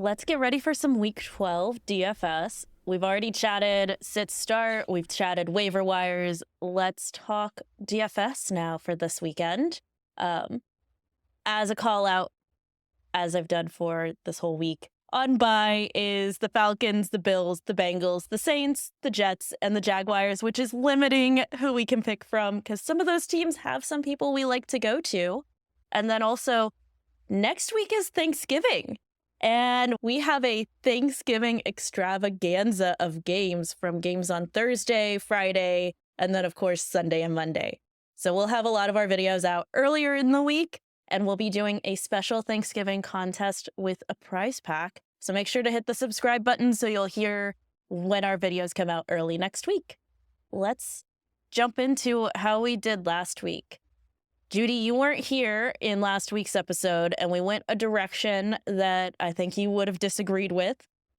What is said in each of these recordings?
let's get ready for some Week 12 DFS. We've already chatted sit start. We've chatted waiver wires. Let's talk DFS now for this weekend. As a call out, as I've done for this whole week, on bye is the Falcons, the Bills, the Bengals, the Saints, the Jets, and the Jaguars, which is limiting who we can pick from because some of those teams have some people we like to go to. And then also, next week is Thanksgiving. And we have a Thanksgiving extravaganza of games, from games on Thursday, Friday, and then, of course, Sunday and Monday. So we'll have a lot of our videos out earlier in the week, and we'll be doing a special Thanksgiving contest with a prize pack. So make sure to hit the subscribe button so you'll hear when our videos come out early next week. Let's jump into how we did last week. Judy, you weren't here in last week's episode, and we went a direction that I think you would have disagreed with.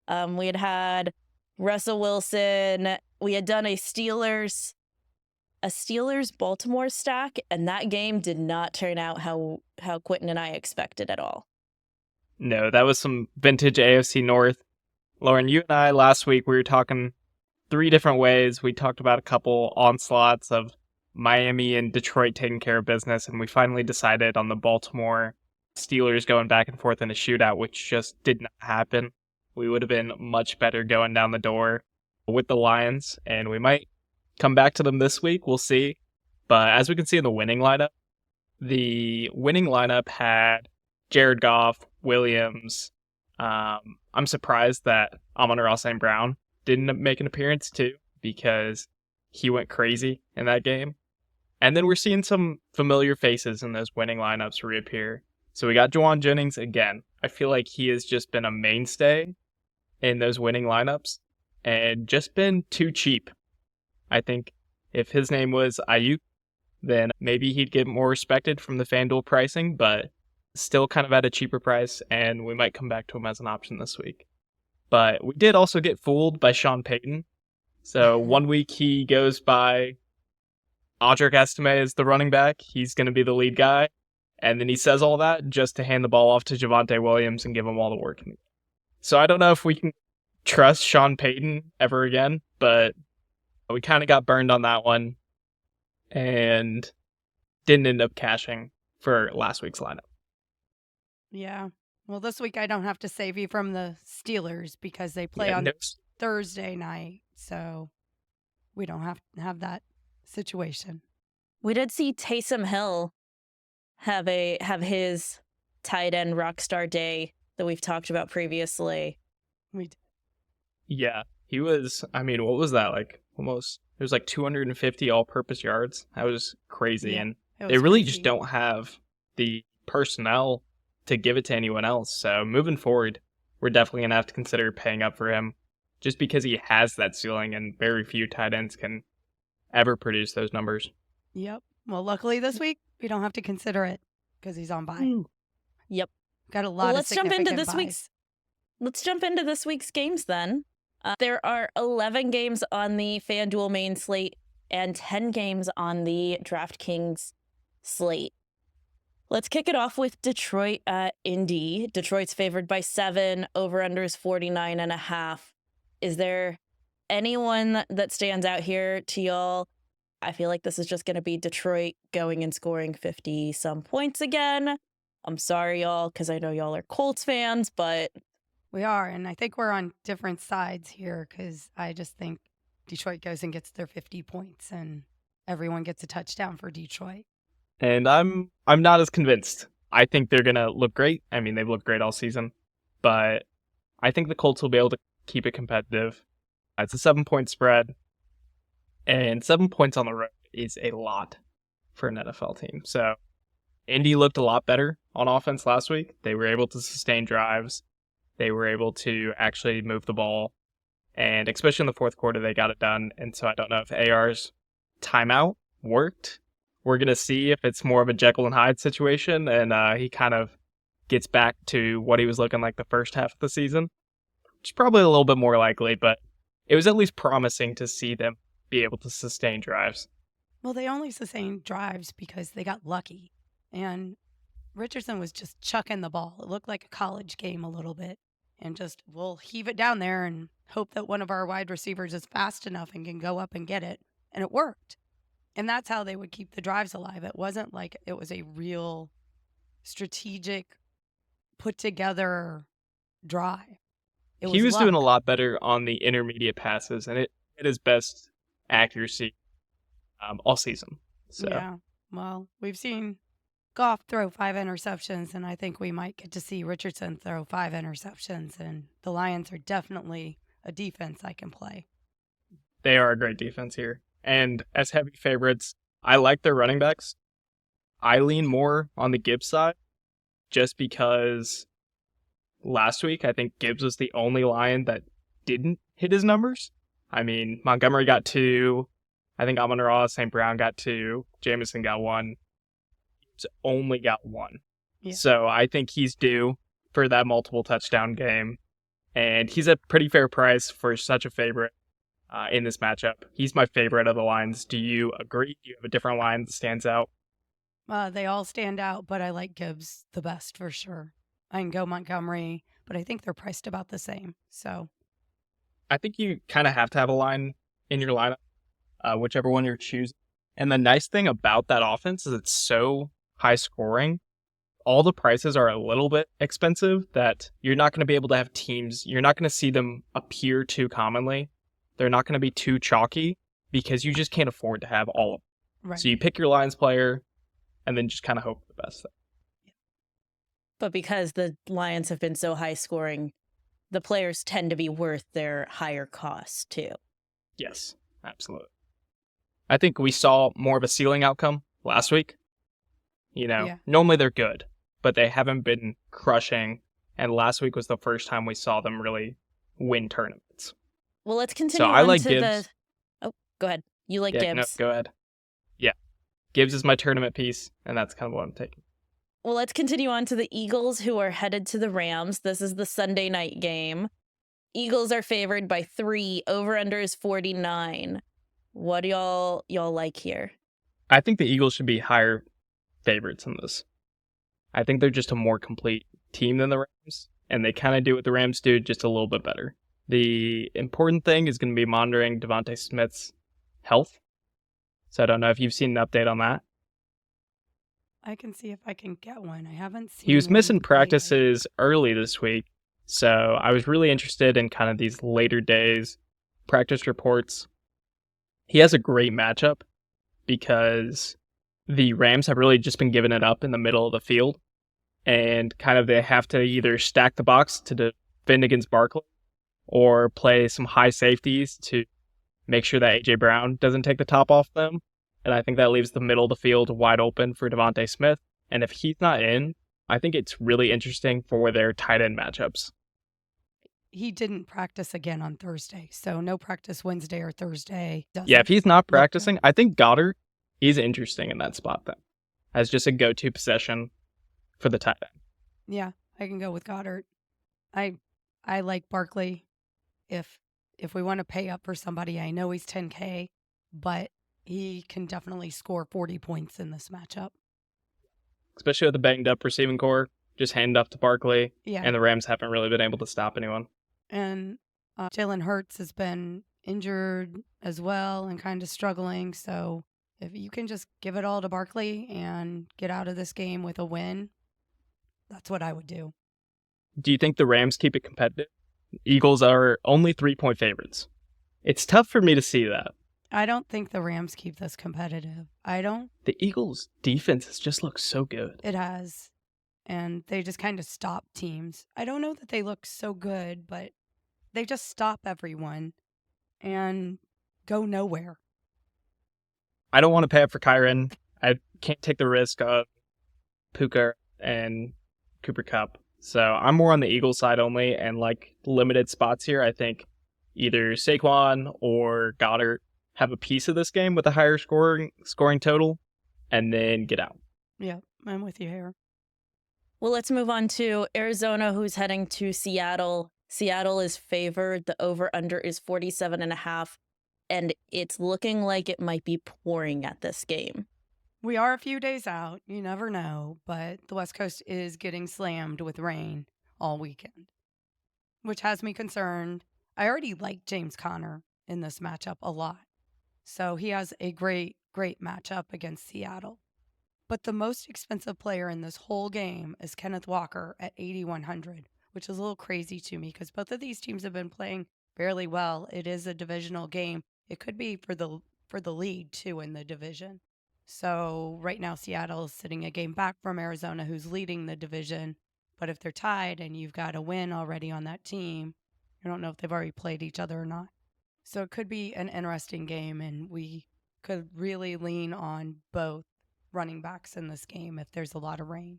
We had Russell Wilson. We had done a Steelers Baltimore stack, and that game did not turn out how Quinten and I expected at all. No, that was some vintage AFC North. Lauren, you and I last week, we were talking 3 different ways. We talked about a couple onslaughts of Miami and Detroit taking care of business, and we finally decided on the Baltimore Steelers going back and forth in a shootout, which just did not happen. We would have been much better going down the door with the Lions, and we might come back to them this week. We'll see. But as we can see in the winning lineup had Jared Goff, Williams. I'm surprised that Amon-Ra St. Brown didn't make an appearance too, because he went crazy in that game. And then we're seeing some familiar faces in those winning lineups reappear. So we got Juwan Jennings again. I feel like he has just been a mainstay in those winning lineups and just been too cheap. I think if his name was Ayuk, then maybe he'd get more respected from the FanDuel pricing, but still kind of at a cheaper price, and we might come back to him as an option this week. But we did also get fooled by Sean Payton. So one week he goes by Audric Estime as the running back. He's going to be the lead guy. And then he says all that just to hand the ball off to Javonte Williams and give him all the work. So I don't know if we can trust Sean Payton ever again, but we kind of got burned on that one and didn't end up cashing for last week's lineup. Yeah. Well, this week I don't have to save you from the Steelers because they play on Thursday night. So we don't have that situation. We did see Taysom Hill have his tight end rockstar day that we've talked about previously. We did. Yeah, he was, what was that? Like almost, it was like 250 all-purpose yards. That was crazy. Yeah, and they really just don't have the personnel to give it to anyone else. So moving forward, we're definitely going to have to consider paying up for him just because he has that ceiling and very few tight ends can ever produce those numbers. Yep. Well, luckily this week we don't have to consider it because he's on bye. Yep. Got a lot of significant buys. Let's jump into this week's games then. There are 11 games on the FanDuel main slate and 10 games on the DraftKings slate. Let's kick it off with Detroit at Indy. Detroit's favored by 7, over-under is 49.5. Is there anyone that stands out here to y'all? I feel like this is just going to be Detroit going and scoring 50-some points again. I'm sorry, y'all, because I know y'all are Colts fans, but we are, and I think we're on different sides here because I just think Detroit goes and gets their 50 points, and everyone gets a touchdown for Detroit. And I'm not as convinced. I think they're going to look great. They've looked great all season, but I think the Colts will be able to keep it competitive. It's a 7-point spread, and 7 points on the road is a lot for an NFL team. So Indy looked a lot better on offense last week. They were able to sustain drives. They were able to actually move the ball, and especially in the fourth quarter, they got it done. And so I don't know if AR's timeout worked. We're going to see if it's more of a Jekyll and Hyde situation, and he kind of gets back to what he was looking like the first half of the season, which is probably a little bit more likely, but it was at least promising to see them be able to sustain drives. Well, they only sustained drives because they got lucky, and Richardson was just chucking the ball. It looked like a college game a little bit. and just we'll heave it down there and hope that one of our wide receivers is fast enough and can go up and get it. And it worked. And that's how they would keep the drives alive. It wasn't like it was a real strategic, put together drive. He was doing a lot better on the intermediate passes, and it his best accuracy all season. So. Yeah. Well, we've seen Goff throw 5 interceptions, and I think we might get to see Richardson throw 5 interceptions. And the Lions are definitely a defense I can play. They are a great defense here. And as heavy favorites, I like their running backs. I lean more on the Gibbs side just because last week I think Gibbs was the only Lion that didn't hit his numbers. I mean, Montgomery got 2. I think Amon-Ra St. Brown got 2. Jameson got 1. Gibbs only got 1. Yeah. So I think he's due for that multiple touchdown game. And he's a pretty fair price for such a favorite in this matchup. He's my favorite of the lines. Do you agree? Do you have a different line that stands out? They all stand out, but I like Gibbs the best for sure. I can go Montgomery, but I think they're priced about the same. So I think you kind of have to have a line in your lineup, whichever one you're choosing. And the nice thing about that offense is it's so high scoring. All the prices are a little bit expensive that you're not going to be able to have teams. You're not going to see them appear too commonly. They're not going to be too chalky because you just can't afford to have all of them. Right. So you pick your Lions player and then just kind of hope for the best. But because the Lions have been so high scoring, the players tend to be worth their higher cost too. Yes, absolutely. I think we saw more of a ceiling outcome last week. Normally they're good, but they haven't been crushing. And last week was the first time we saw them really win tournaments. Well, let's continue on to Gibbs. Oh, go ahead. You like Gibbs? No, go ahead. Yeah. Gibbs is my tournament piece, and that's kind of what I'm taking. Well, let's continue on to the Eagles, who are headed to the Rams. This is the Sunday night game. Eagles are favored by 3. Over-under is 49. What do y'all like here? I think the Eagles should be higher favorites in this. I think they're just a more complete team than the Rams, and they kind of do what the Rams do, just a little bit better. The important thing is going to be monitoring Devontae Smith's health. So I don't know if you've seen an update on that. I can see if I can get one. I haven't seen. He was missing practices early this week, so I was really interested in kind of these later days practice reports. He has a great matchup because the Rams have really just been giving it up in the middle of the field, and kind of they have to either stack the box to defend against Barkley or play some high safeties to make sure that A.J. Brown doesn't take the top off them. And I think that leaves the middle of the field wide open for Devontae Smith. And if he's not in, I think it's really interesting for their tight end matchups. He didn't practice again on Thursday, so no practice Wednesday or Thursday. Yeah, if he's not practicing, I think Goddard is interesting in that spot then, as just a go-to possession for the tight end. Yeah, I can go with Goddard. I like Barkley. If we want to pay up for somebody, I know he's $10K, but he can definitely score 40 points in this matchup. Especially with the banged up receiving core, just hand off to Barkley. Yeah. And the Rams haven't really been able to stop anyone. And Jalen Hurts has been injured as well and kind of struggling. So if you can just give it all to Barkley and get out of this game with a win, that's what I would do. Do you think the Rams keep it competitive? Eagles are only 3-point favorites. It's tough for me to see that. I don't think the Rams keep this competitive. The Eagles' defense has just looked so good. It has. And they just kind of stop teams. I don't know that they look so good, but they just stop everyone and go nowhere. I don't want to pay up for Kyren. I can't take the risk of Puka and Cooper Kupp. So I'm more on the Eagles side only, and like limited spots here, I think either Saquon or Goddard have a piece of this game with a higher scoring total, and then get out. Yeah, I'm with you here. Well, let's move on to Arizona, who's heading to Seattle. Seattle is favored. The over-under is 47.5, and it's looking like it might be pouring at this game. We are a few days out. You never know, but the West Coast is getting slammed with rain all weekend. which has me concerned. I already like James Conner in this matchup a lot. So he has a great matchup against Seattle. But the most expensive player in this whole game is Kenneth Walker at 8,100, which is a little crazy to me because both of these teams have been playing fairly well. It is a divisional game. It could be for the lead too in the division. So right now Seattle is sitting a game back from Arizona, who's leading the division. But if they're tied and you've got a win already on that team, I don't know if they've already played each other or not. So it could be an interesting game, and we could really lean on both running backs in this game if there's a lot of rain.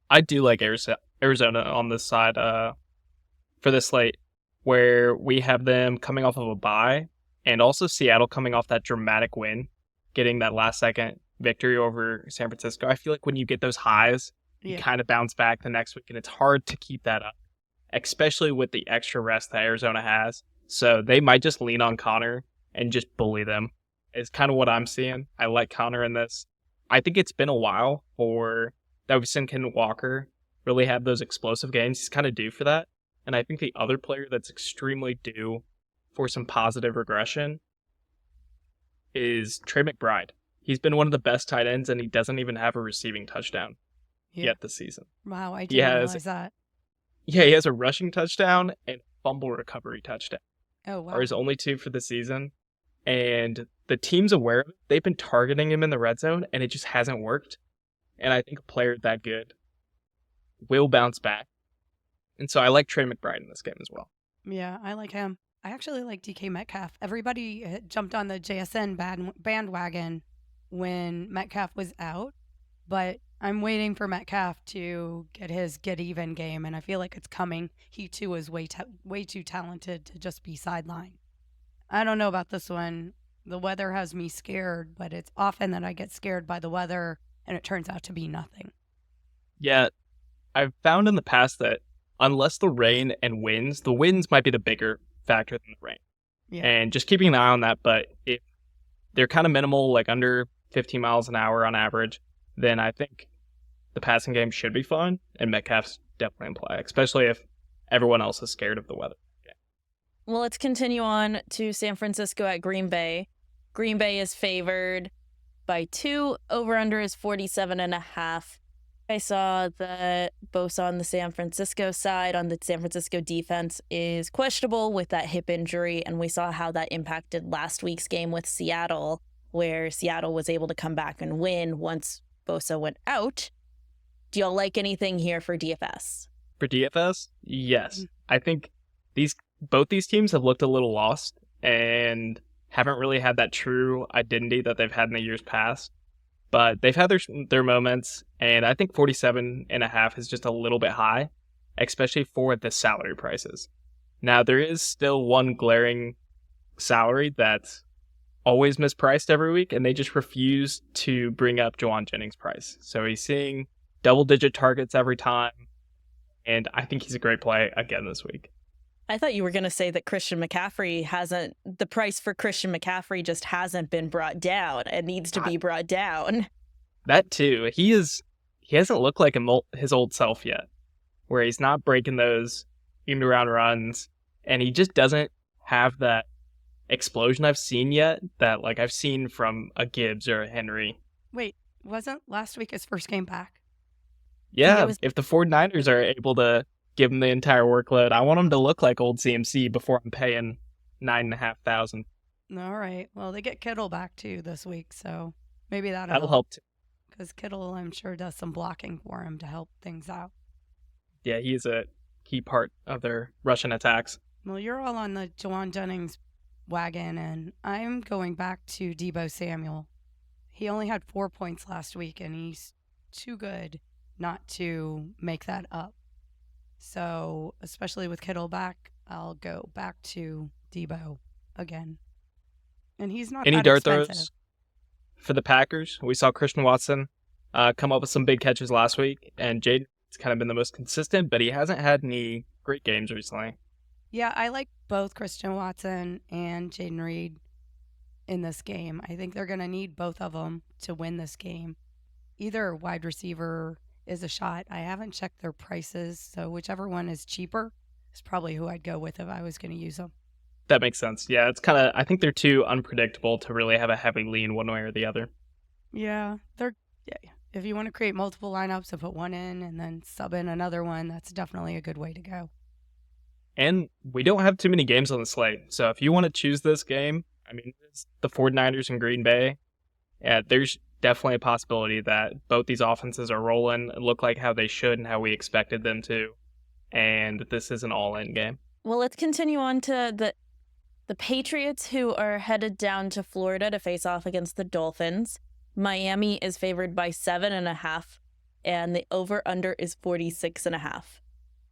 I do like Arizona on this side for this slate, where we have them coming off of a bye, and also Seattle coming off that dramatic win, getting that last-second victory over San Francisco. I feel like when you get those highs, you kind of bounce back the next week, and it's hard to keep that up, especially with the extra rest that Arizona has. So they might just lean on Conner and just bully them, is kind of what I'm seeing. I like Conner in this. I think it's been a while that we've seen Ken Walker really have those explosive games. He's kind of due for that. And I think the other player that's extremely due for some positive regression is Trey McBride. He's been one of the best tight ends, and he doesn't even have a receiving touchdown yet this season. Wow, I didn't realize that. Yeah, he has a rushing touchdown and fumble recovery touchdown. Oh, wow. Are his only two for the season. And the team's aware of it. They've been targeting him in the red zone, and it just hasn't worked. And I think a player that good will bounce back. And so I like Trey McBride in this game as well. Yeah, I like him. I actually like DK Metcalf. Everybody jumped on the JSN bandwagon when Metcalf was out, but I'm waiting for Metcalf to get his get-even game, and I feel like it's coming. He, too, is way too talented to just be sidelined. I don't know about this one. The weather has me scared, but it's often that I get scared by the weather, and it turns out to be nothing. Yeah, I've found in the past that unless the rain and winds, the winds might be the bigger factor than the rain. Yeah. And just keeping an eye on that, but if they're kind of minimal, like under 15 miles an hour on average, then I think the passing game should be fun, and Metcalf's definitely in play, especially if everyone else is scared of the weather. Okay. Well, let's continue on to San Francisco at Green Bay. Green Bay is favored by 2. Over-under is 47.5. I saw that Bosa on the San Francisco side, on the San Francisco defense, is questionable with that hip injury, and we saw how that impacted last week's game with Seattle, where Seattle was able to come back and win once Bosa went out. Do y'all like anything here for DFS? For DFS? Yes. I think both these teams have looked a little lost and haven't really had that true identity that they've had in the years past. But they've had their moments, and I think 47.5 is just a little bit high, especially for the salary prices. Now, there is still one glaring salary that's always mispriced every week, and they just refuse to bring up Juwan Jennings' price. So he's seeing double-digit targets every time, and I think he's a great play again this week. I thought you were going to say that the price for Christian McCaffrey just hasn't been brought down. It needs to be brought down. That too. He hasn't looked like his old self yet, where he's not breaking those end-around runs, and he just doesn't have that explosion I've seen yet that like I've seen from a Gibbs or a Henry. Wait, wasn't last week his first game back? Yeah, if the 49ers are able to give him the entire workload, I want him to look like old CMC before I'm paying $9,500. All right. Well, they get Kittle back too this week, so maybe that'll help too. Because Kittle, I'm sure, does some blocking for him to help things out. Yeah, he's a key part of their Russian attacks. Well, you're all on the Juwan Jennings wagon, and I'm going back to Deebo Samuel. He only had 4 points last week, and he's too good not to make that up. So, especially with Kittle back, I'll go back to Deebo again. And he's not any that dart expensive. Throws for the Packers? We saw Christian Watson come up with some big catches last week, and Jaden's kind of been the most consistent, but he hasn't had any great games recently. Yeah, I like both Christian Watson and Jaden Reed in this game. I think they're going to need both of them to win this game. Either wide receiver is a shot. I haven't checked their prices, so whichever one is cheaper, is probably who I'd go with if I was going to use them. That makes sense. Yeah, it's kind of, I think they're too unpredictable to really have a heavy lean one way or the other. Yeah, if you want to create multiple lineups and put one in and then sub in another one, that's definitely a good way to go. And we don't have too many games on the slate. So if you want to choose this game, I mean, it's the 49ers and Green Bay. Yeah, there's definitely a possibility that both these offenses are rolling and look like how they should and how we expected them to. And this is an all-in game. Well, let's continue on to the Patriots, who are headed down to Florida to face off against the Dolphins. Miami is favored by 7.5, and the over-under is 46.5.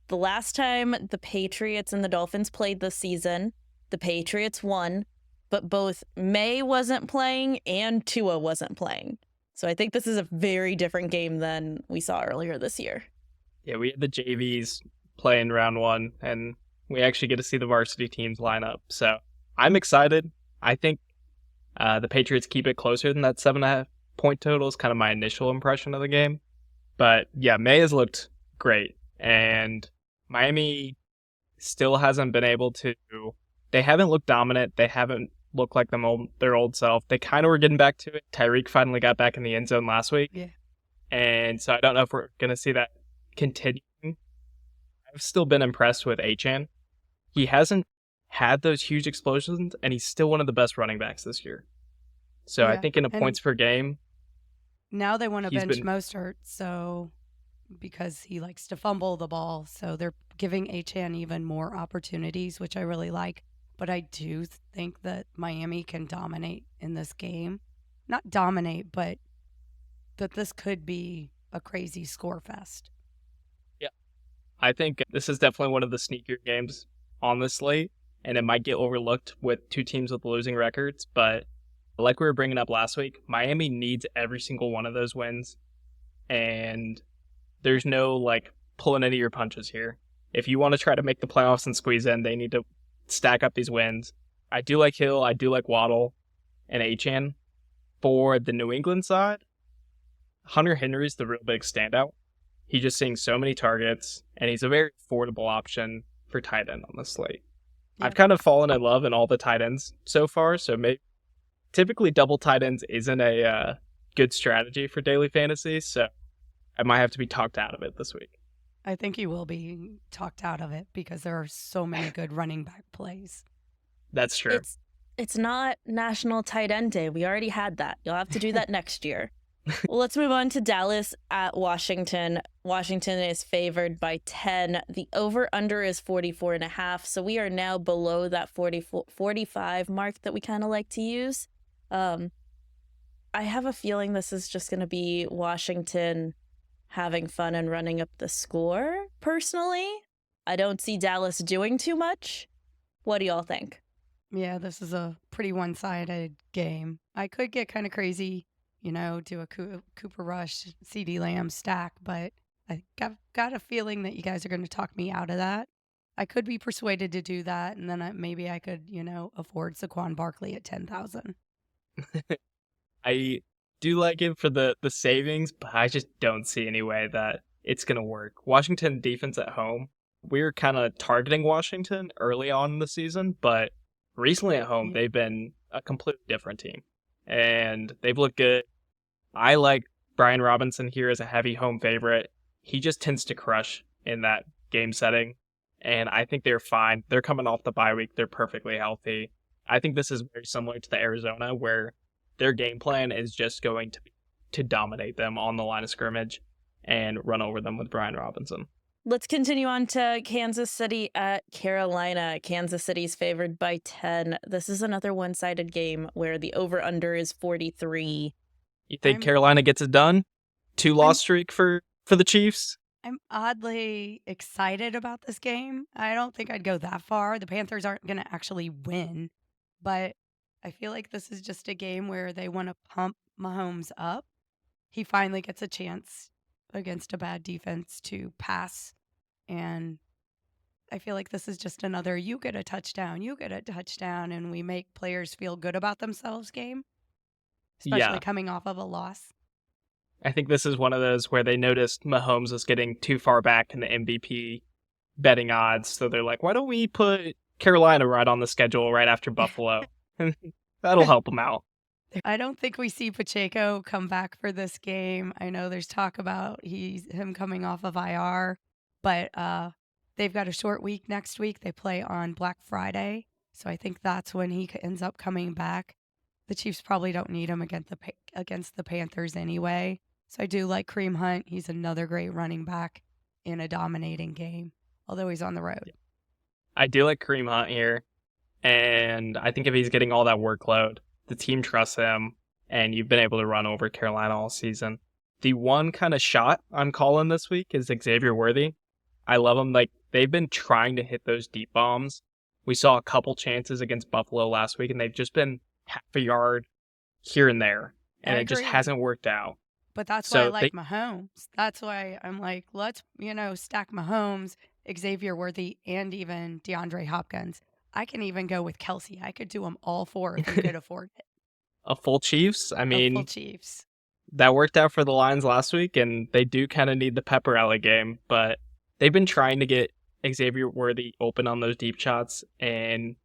The last time the Patriots and the Dolphins played this season, the Patriots won, but both May wasn't playing and Tua wasn't playing. So I think this is a very different game than we saw earlier this year. Yeah, we had the JVs playing round one, and we actually get to see the varsity teams line up. So I'm excited. I think the Patriots keep it closer than that 7.5 point total is kind of my initial impression of the game. But yeah, May has looked great, and Miami still hasn't been able to. They haven't looked dominant. They haven't looked like their old self. They kind of were getting back to it. Tyreek finally got back in the end zone last week. Yeah. And so I don't know if we're going to see that continuing. I've still been impressed with Achane. He hasn't had those huge explosions, and he's still one of the best running backs this year. So Yeah, I think in a and points per game, now they want to He's bench been- Mostert, so because he likes to fumble the ball, so they're giving Achane even more opportunities, which I really like. But I do think that Miami can dominate in this game. Not dominate, but that this could be a crazy score fest. I think this is definitely one of the sneakier games on the slate, and it might get overlooked with two teams with losing records. But like we were bringing up last week, Miami needs every single one of those wins, and there's no like pulling any of your punches here. If you want to try to make the playoffs and squeeze in, they need to stack up these wins. I do like Hill, I do like Waddle and Achane. For the New England side, Hunter Henry's the real big standout. He's just seeing so many targets, and he's a very affordable option for tight end on the slate. Yep. I've kind of fallen in love in all the tight ends so far, so typically double tight ends isn't a good strategy for daily fantasy, so I might have to be talked out of it this week. I think you will be talked out of it because there are so many good running back plays. That's true. It's not National Tight End Day. We already had that. You'll have to do that next year. Well, let's move on to Dallas at Washington. Washington is favored by 10. The over-under is 44.5, so we are now below that 45 mark that we kind of like to use. I have a feeling this is just going to be Washington having fun and running up the score, personally. I don't see Dallas doing too much. What do y'all think? Yeah, this is a pretty one-sided game. I could get kind of crazy, do a Cooper Rush, CD Lamb stack, but I got a feeling that you guys are going to talk me out of that. I could be persuaded to do that, and then maybe I could, afford Saquon Barkley at 10,000. I do like it for the savings, but I just don't see any way that it's going to work. Washington defense at home, we were kind of targeting Washington early on in the season, but recently at home, they've been a completely different team, and they've looked good. I like Brian Robinson here as a heavy home favorite. He just tends to crush in that game setting, and I think they're fine. They're coming off the bye week. They're perfectly healthy. I think this is very similar to the Arizona, where their game plan is just going to be to dominate them on the line of scrimmage and run over them with Brian Robinson. Let's continue on to Kansas City at Carolina. Kansas City's favored by 10. This is another one-sided game where the over-under is 43. You think Carolina gets it done? 2-loss streak for the Chiefs? I'm oddly excited about this game. I don't think I'd go that far. The Panthers aren't going to actually win, but I feel like this is just a game where they want to pump Mahomes up. He finally gets a chance against a bad defense to pass, and I feel like this is just another you get a touchdown, and we make players feel good about themselves game, especially coming off of a loss. I think this is one of those where they noticed Mahomes was getting too far back in the MVP betting odds. So they're like, why don't we put Carolina right on the schedule right after Buffalo? That'll help them out. I don't think we see Pacheco come back for this game. I know there's talk about him coming off of IR, but they've got a short week next week. They play on Black Friday, so I think that's when he ends up coming back. The Chiefs probably don't need him against the Panthers anyway. So I do like Kareem Hunt. He's another great running back in a dominating game, although he's on the road. I do like Kareem Hunt here, and I think if he's getting all that workload, the team trusts him, and you've been able to run over Carolina all season. The one kind of shot I'm calling this week is Xavier Worthy. I love him. Like, they've been trying to hit those deep bombs. We saw a couple chances against Buffalo last week, and they've just been half a yard here and there, and it just hasn't worked out. But that's why I like Mahomes. That's why I'm like, let's, stack Mahomes, Xavier Worthy, and even DeAndre Hopkins. I can even go with Kelsey. I could do them all four if we could afford it. A full Chiefs? I mean, full Chiefs. That worked out for the Lions last week, and they do kind of need the Pepperella game, but they've been trying to get Xavier Worthy open on those deep shots, and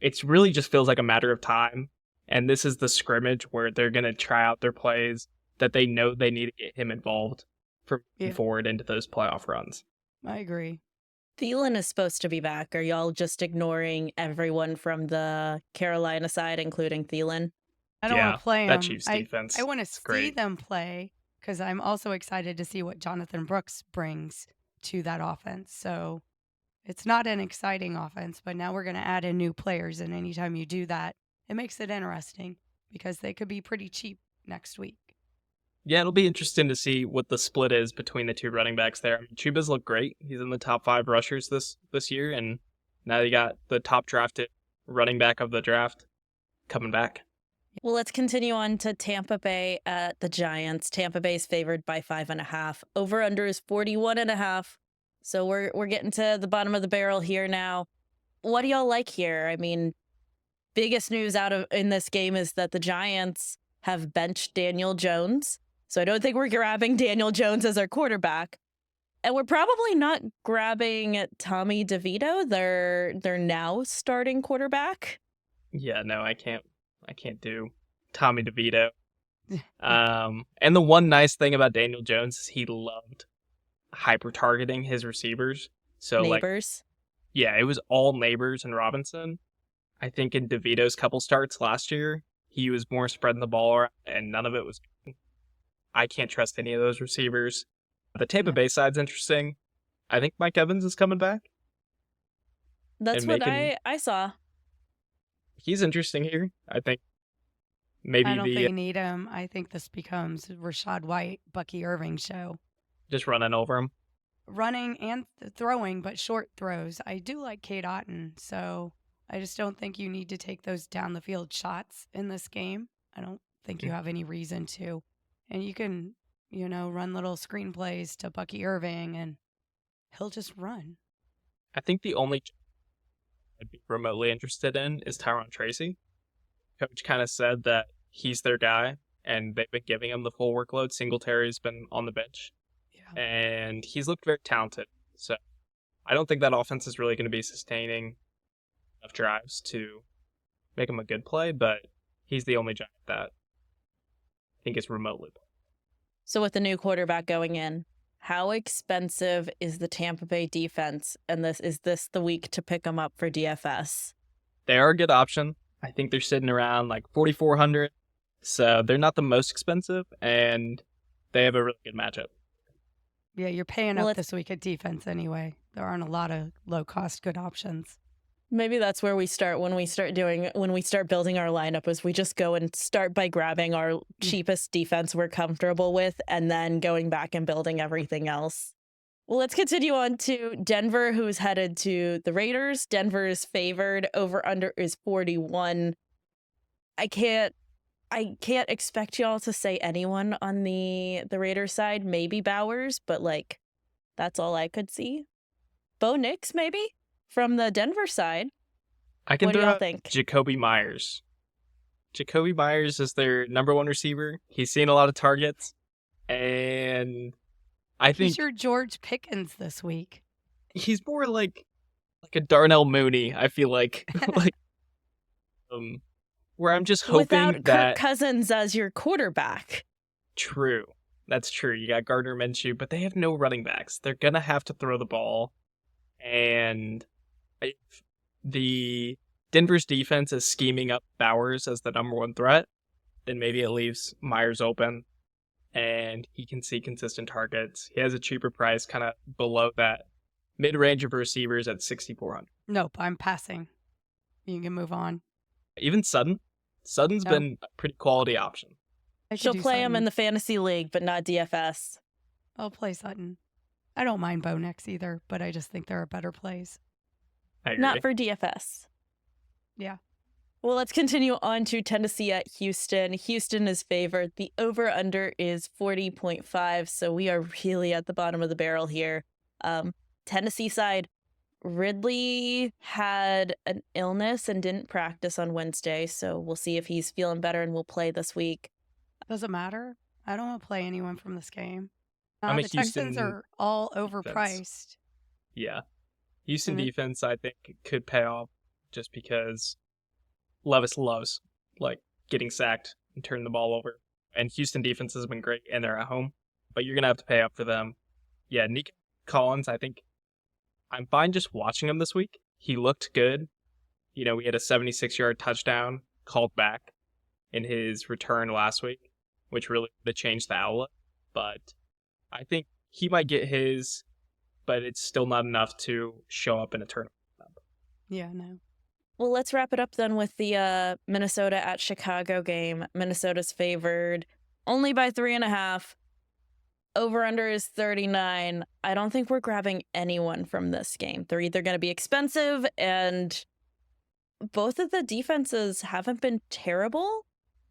it's really just feels like a matter of time. And this is the scrimmage where they're going to try out their plays that they know they need to get him involved from forward into those playoff runs. I agree. Thielen is supposed to be back. Are y'all just ignoring everyone from the Carolina side, including Thielen? I don't want to play him. That Chiefs defense. I want to see them play because I'm also excited to see what Jonathan Brooks brings to that offense. So it's not an exciting offense, but now we're going to add in new players. And anytime you do that, it makes it interesting because they could be pretty cheap next week. Yeah, it'll be interesting to see what the split is between the two running backs there. I mean, Chuba's looked great. He's in the top 5 rushers this year, and now you got the top drafted running back of the draft coming back. Well, let's continue on to Tampa Bay at the Giants. Tampa Bay's favored by 5.5. Over/under is 41.5. So we're getting to the bottom of the barrel here now. What do y'all like here? I mean, biggest news in this game is that the Giants have benched Daniel Jones. So I don't think we're grabbing Daniel Jones as our quarterback. And we're probably not grabbing Tommy DeVito, their now starting quarterback. Yeah, no, I can't do Tommy DeVito. And the one nice thing about Daniel Jones is he loved hyper targeting his receivers. So Neighbors. It was all Neighbors and Robinson. I think in DeVito's couple starts last year, he was more spreading the ball around, and none of it was. I can't trust any of those receivers. The Tampa Bay side's interesting. I think Mike Evans is coming back. That's what I saw. He's interesting here. I think maybe I don't think you need him. I think this becomes Rachaad White, Bucky Irving show. Just running over him. Running and throwing, but short throws. I do like Cade Otton, so I just don't think you need to take those down the field shots in this game. I don't think you have any reason to. And you can, run little screenplays to Bucky Irving, and he'll just run. I think the only I'd be remotely interested in is Tyron Tracy. Coach kind of said that he's their guy, and they've been giving him the full workload. Singletary's been on the bench, and he's looked very talented. So I don't think that offense is really going to be sustaining enough drives to make him a good play, but he's the only Giant that I think is remotely. So with the new quarterback going in, how expensive is the Tampa Bay defense? And is this the week to pick them up for DFS? They are a good option. I think they're sitting around like $4,400. So they're not the most expensive, and they have a really good matchup. Yeah, you're paying up this week at defense anyway. There aren't a lot of low-cost good options. Maybe that's where we start when we start building our lineup, is we just go and start by grabbing our cheapest defense we're comfortable with and then going back and building everything else. Well, let's continue on to Denver, who's headed to the Raiders. Denver is favored. Over/under is 41. I can't expect y'all to say anyone on the Raiders side. Maybe Bowers, but that's all I could see. Bo Nix, maybe? From the Denver side, I can what do y'all think? Jacoby Myers. Jacoby Myers is their number 1 receiver. He's seen a lot of targets, and I think he's your George Pickens this week. he's more like a Darnell Mooney, I feel like. like where I'm just hoping Without that Kirk Cousins as your quarterback. True. That's true. You got Gardner Minshew, but they have no running backs. They're going to have to throw the ball. And if the Denver's defense is scheming up Bowers as the number one threat, then maybe it leaves Myers open and he can see consistent targets. He has a cheaper price kind of below that mid-range of receivers at 6,400. Nope, I'm passing. You can move on. Even Sutton. Sutton's been a pretty quality option. She'll play him in the fantasy league, but not DFS. I'll play Sutton. I don't mind Bo Nix either, but I just think there are better plays. I agree. Not for DFS. Yeah. Well, let's continue on to Tennessee at Houston. Houston is favored. The over-under is 40.5, so we are really at the bottom of the barrel here. Tennessee side, Ridley had an illness and didn't practice on Wednesday, so we'll see if he's feeling better and will play this week. Does it matter? I don't want to play anyone from this game. I'm a the Texans Houston are all defense. overpriced. Yeah. Houston defense, I think, could pay off just because Levis loves getting sacked and turning the ball over. And Houston defense has been great, and they're at home. But you're going to have to pay up for them. Yeah, Nico Collins, I think I'm fine just watching him this week. He looked good. We had a 76-yard touchdown called back in his return last week, which really changed the outlook. But I think he might get his, but it's still not enough to show up in a tournament. Yeah, no. Well, let's wrap it up then with the Minnesota at Chicago game. Minnesota's favored only by 3.5. Over-under is 39. I don't think we're grabbing anyone from this game. They're either going to be expensive, and both of the defenses haven't been terrible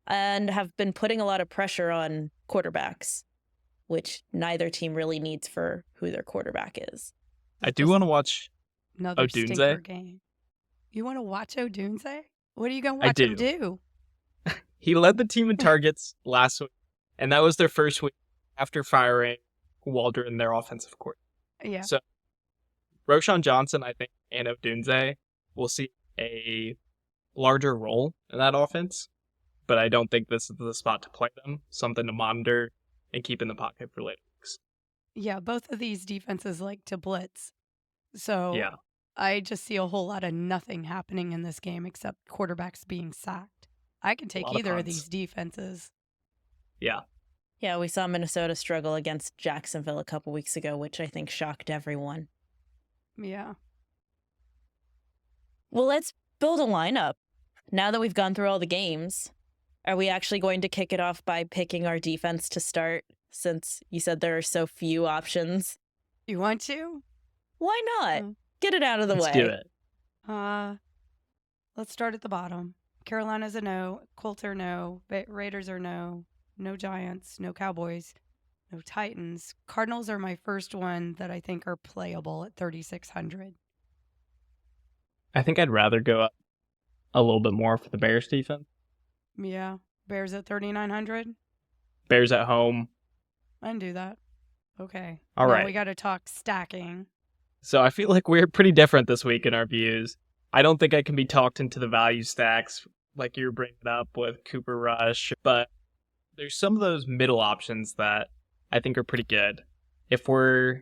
and have been putting a lot of pressure on quarterbacks, which neither team really needs for who their quarterback is. I do want to watch another Odunze stinker game. You want to watch Odunze? What are you going to watch him do? He led the team in targets last week, and that was their first week after firing Waldron, their offensive coordinator. Yeah. So Roshan Johnson, I think, and Odunze will see a larger role in that offense, but I don't think this is the spot to play them. Something to monitor and keep in the pocket for later weeks. Yeah, both of these defenses like to blitz. So yeah. I just see a whole lot of nothing happening in this game except quarterbacks being sacked. I can take either of these defenses. Yeah. Yeah, we saw Minnesota struggle against Jacksonville a couple weeks ago, which I think shocked everyone. Yeah. Well, let's build a lineup. Now that we've gone through all the games, are we actually going to kick it off by picking our defense to start, since you said there are so few options? You want to? Why not? Get it out of the way. Let's do it. Let's start at the bottom. Carolina's a no. Colts are no. Raiders are no. No Giants. No Cowboys. No Titans. Cardinals are my first one that I think are playable at 3,600. I think I'd rather go up a little bit more for the Bears defense. Yeah. Bears at 3,900. Bears at home. I can do that. Okay. All right. We got to talk stacking. So I feel like we're pretty different this week in our views. I don't think I can be talked into the value stacks like you were bringing up with Cooper Rush, but there's some of those middle options that I think are pretty good. If we're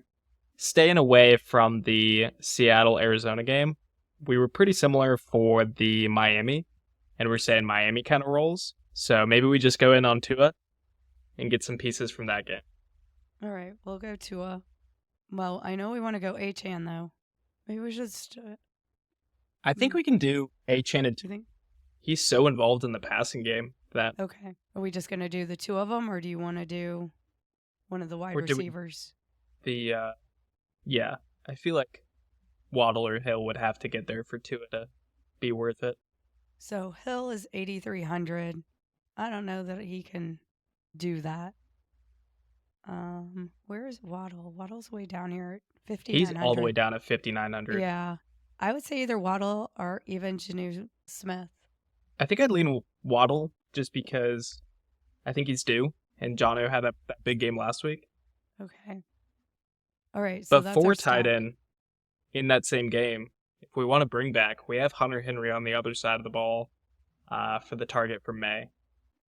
staying away from the Seattle-Arizona game, we were pretty similar for the Miami, and we're saying Miami kind of rolls. So maybe we just go in on Tua and get some pieces from that game. All right, we'll go Tua. Well, I know we want to go Achane, though. Maybe we should... I think we can do Achane and Tua. He's so involved in the passing game that... Okay. Are we just going to do the two of them, or do you want to do one of the wide receivers? Yeah. I feel like Waddle or Hill would have to get there for Tua to be worth it. So Hill is 8,300. I don't know that he can do that. Where is Waddle? Waddle's way down here at 5,900. He's all the way down at 5,900. Yeah. I would say either Waddle or even Janu Smith. I think I'd lean Waddle just because I think he's due. And Jono had that big game last week. Okay. All right. So but for tight end, in that same game, if we want to bring back, we have Hunter Henry on the other side of the ball for the target for May.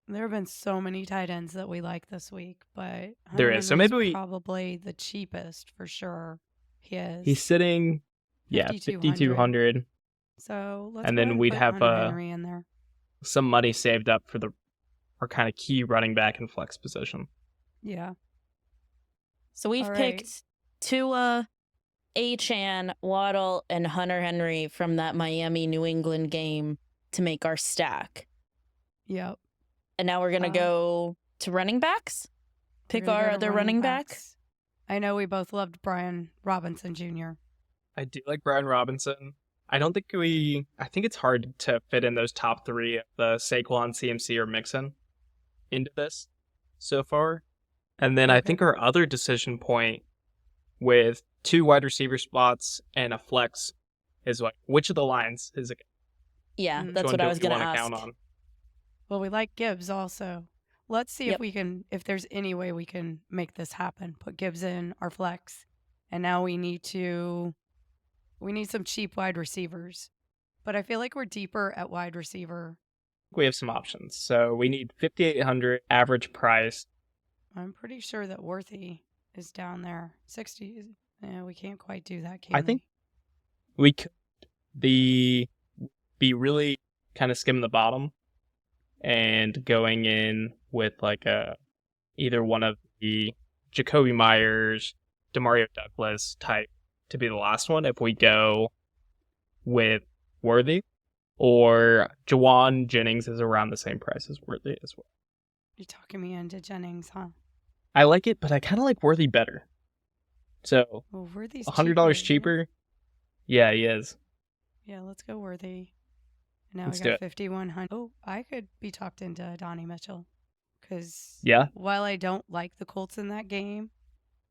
There have been so many tight ends that we like this week, but There Hunter is. So Henry's maybe probably the cheapest for sure. he's sitting, 5,200. So let's And go then ahead and we'd put have Hunter Henry in there. some money saved up for our kind of key running back and flex position. Yeah. So we've picked Tua, Achane, Waddle, and Hunter Henry from that Miami-New England game to make our stack. Yep. And now we're going to go to running backs? Pick our other running back? I know we both loved Brian Robinson Jr. I do like Brian Robinson. I think it's hard to fit in those top three, the Saquon, CMC, or Mixon, into this so far. And then I think our other decision point with 2 wide receiver spots and a flex is like, which of the lines is it? Yeah, that's what I was going to ask. Count on? Well, we like Gibbs also. Let's see if there's any way we can make this happen. Put Gibbs in our flex. And now we need some cheap wide receivers. But I feel like we're deeper at wide receiver. We have some options. So we need 5,800 average price. I'm pretty sure that Worthy is down there. 60. Yeah, we can't quite do that, can I think we could be really kind of skimming the bottom and going in with like either one of the Jacoby Myers, Demario Douglas type to be the last one if we go with Worthy, or Jawan Jennings is around the same price as Worthy as well. You're talking me into Jennings, huh? I like it, but I kind of like Worthy better. So, Worthy's $100 cheaper. Yeah, he is. Yeah, let's go Worthy. Now Let's we got 5,100. Oh, I could be talked into Donnie Mitchell. Because while I don't like the Colts in that game,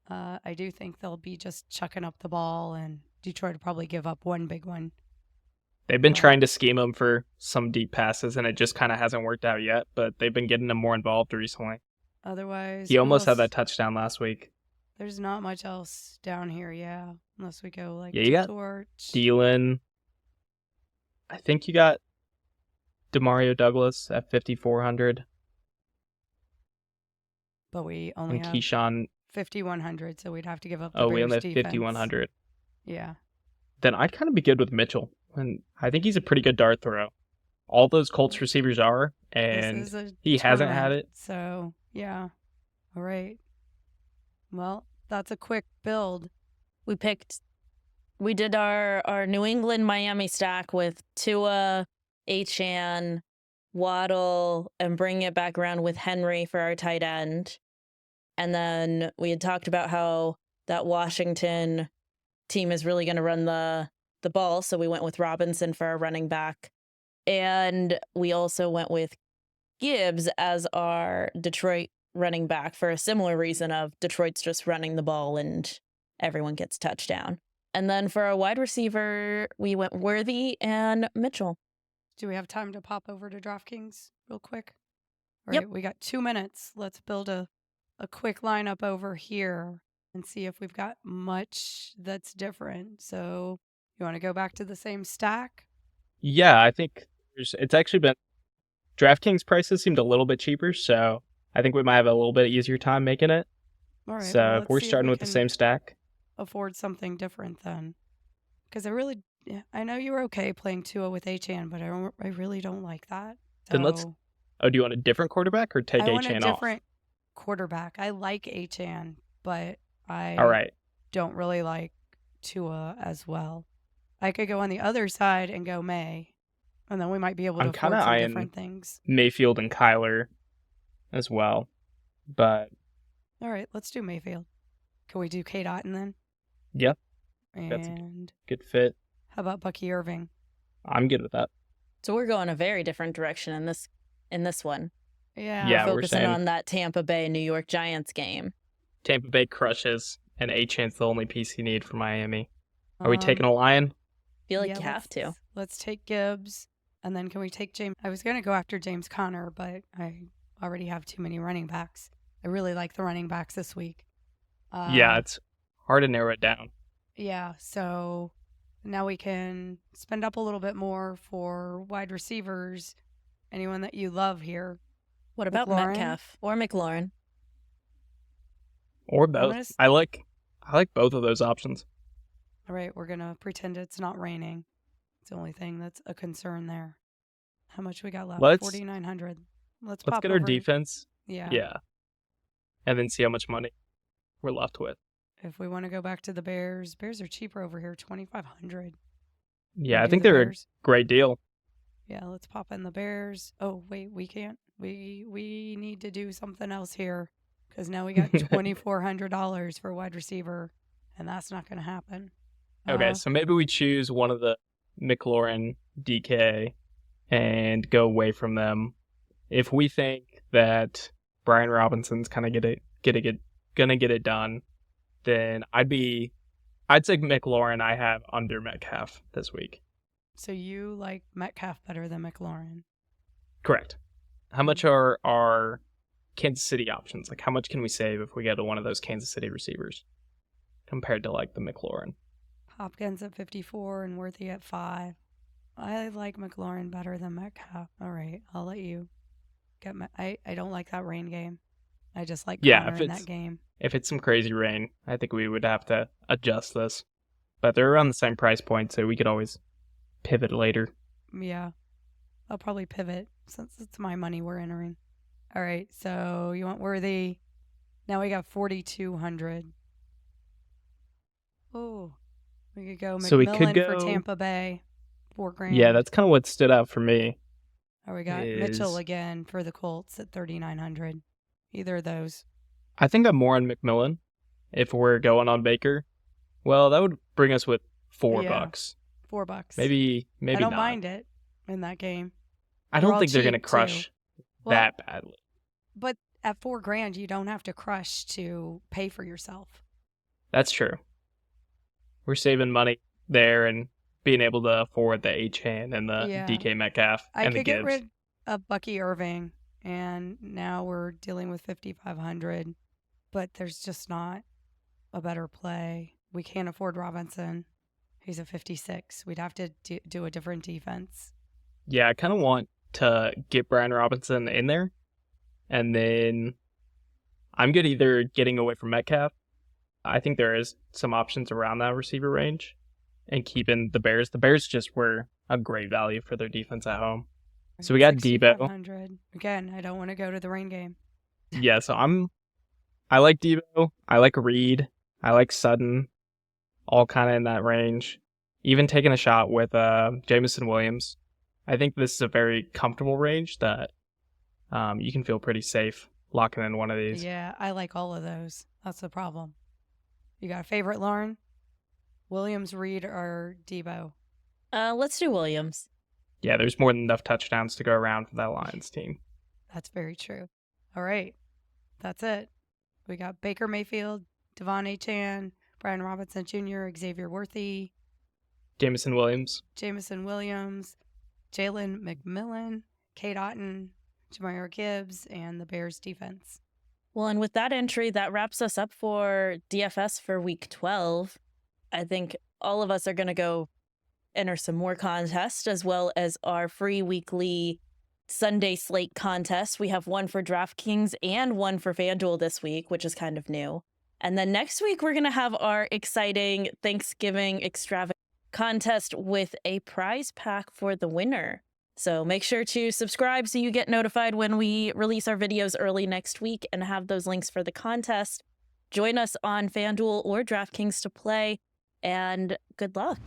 I do think they'll be just chucking up the ball, and Detroit will probably give up one big one. They've been trying to scheme him for some deep passes, and it just kind of hasn't worked out yet, but they've been getting him more involved recently. Otherwise, he almost had that touchdown last week. There's not much else down here, unless we go like you got Torch. Thielen. I think you got Demario Douglas at 5,400. But we only have Keyshawn 5,100, so we'd have to give up the we Bears only have defense. 5,100. Yeah. Then I'd kind of be good with Mitchell. And I think he's a pretty good dart throw. All those Colts receivers are, and he hasn't had it. So, yeah. All right. Well, that's a quick build. We did our New England Miami stack with Tua, Achane, Waddle, and bring it back around with Henry for our tight end. And then we had talked about how that Washington team is really going to run the ball, so we went with Robinson for our running back. And we also went with Gibbs as our Detroit running back for a similar reason of Detroit's just running the ball and everyone gets touchdown. And then for our wide receiver, we went Worthy and Mitchell. Do we have time to pop over to DraftKings real quick? All right, we got 2 minutes. Let's build a quick lineup over here and see if we've got much that's different. So you want to go back to the same stack? Yeah, I think it's actually been DraftKings prices seemed a little bit cheaper, so I think we might have a little bit easier time making it. All right. So if we're starting with the same stack, afford something different then, because I know you were okay playing Tua with Achane, but I really don't like that. So then let's. Oh, do you want a different quarterback or take Achane off? I want a different quarterback. I like Achane, but all right. Don't really like Tua as well. I could go on the other side and go May, and then we might be able to afford some different things. Mayfield and Kyler as well, but all right, let's do Mayfield. Can we do Kate Otten then? Yep. And that's a good fit. How about Bucky Irving? I'm good with that. So we're going a very different direction in this one. Yeah, we're focusing on that Tampa Bay New York Giants game. Tampa Bay crushes, and Achane's the only piece you need for Miami. Are we taking a Lion? Feel like you have to. Let's take Gibbs, and then can we take James? I was going to go after James Conner, but I already have too many running backs. I really like the running backs this week. Yeah, it's hard to narrow it down. Yeah, so Now we can spend up a little bit more for wide receivers. Anyone that you love here? What about McLaurin? Metcalf or McLaurin? Or both. I like both of those options. All right, we're going to pretend it's not raining. It's the only thing that's a concern there. How much we got left? 4,900. Let's get our defense. Yeah. And then see how much money we're left with. If we want to go back to the Bears are cheaper over here, 2,500. Yeah, I think they're a great deal. Yeah, let's pop in the Bears. Oh, wait, we can't. We need to do something else here because now we got $2,400 for wide receiver, and that's not going to happen. Okay, so maybe we choose one of the McLaurin, DK, and go away from them. If we think that Brian Robinson's kind of gonna get it done, then I'd say McLaurin I have under Metcalf this week. So you like Metcalf better than McLaurin? Correct. How much are our Kansas City options? Like, how much can we save if we get to one of those Kansas City receivers compared to like the McLaurin? Hopkins at 54 and Worthy at 5. I like McLaurin better than Metcalf. All right, I'll let you get I don't like that rain game. I just like Connor in that game. If it's some crazy rain, I think we would have to adjust this. But they're around the same price point, so we could always pivot later. Yeah, I'll probably pivot since it's my money we're entering. All right, so you want Worthy. Now we got 4,200. Oh, we could go McMillan for Tampa Bay, $4,000. Yeah, that's kind of what stood out for me. Or we got Mitchell again for the Colts at 3,900. Either of those. I think I'm more on McMillan if we're going on Baker. Well, that would bring us with $4. $4. Maybe I don't not. mind it in that game. I don't think they're going to crush that badly. But at $4,000, you don't have to crush to pay for yourself. That's true. We're saving money there and being able to afford the H-Han and the DK Metcalf and the Gibbs. I could get rid of Bucky Irving, and now we're dealing with 5,500. But there's just not a better play. We can't afford Robinson. He's a 56. We'd have to do a different defense. Yeah, I kind of want to get Brian Robinson in there. And then I'm good either getting away from Metcalf. I think there is some options around that receiver range. And keeping the Bears. The Bears just were a great value for their defense at home. So we got Debo. Again, I don't want to go to the rain game. Yeah, so I like Debo. I like Reed. I like Sutton. All kind of in that range. Even taking a shot with Jameson Williams. I think this is a very comfortable range that you can feel pretty safe locking in one of these. Yeah, I like all of those. That's the problem. You got a favorite, Lauren? Williams, Reed, or Debo? Let's do Williams. Yeah, there's more than enough touchdowns to go around for that Lions team. That's very true. All right. That's it. We got Baker Mayfield, Devon Achane, Brian Robinson Jr., Xavier Worthy, Jameson Williams, Jalen McMillan, Kate Otten, Jahmyr Gibbs, and the Bears defense. Well, and with that entry, that wraps us up for DFS for week 12. I think all of us are going to go enter some more contests as well as our free weekly Sunday slate contest. We have one for DraftKings and one for FanDuel this week, which is kind of new. And then next week, we're going to have our exciting Thanksgiving extravagant contest with a prize pack for the winner. So make sure to subscribe so you get notified when we release our videos early next week and have those links for the contest. Join us on FanDuel or DraftKings to play, and good luck.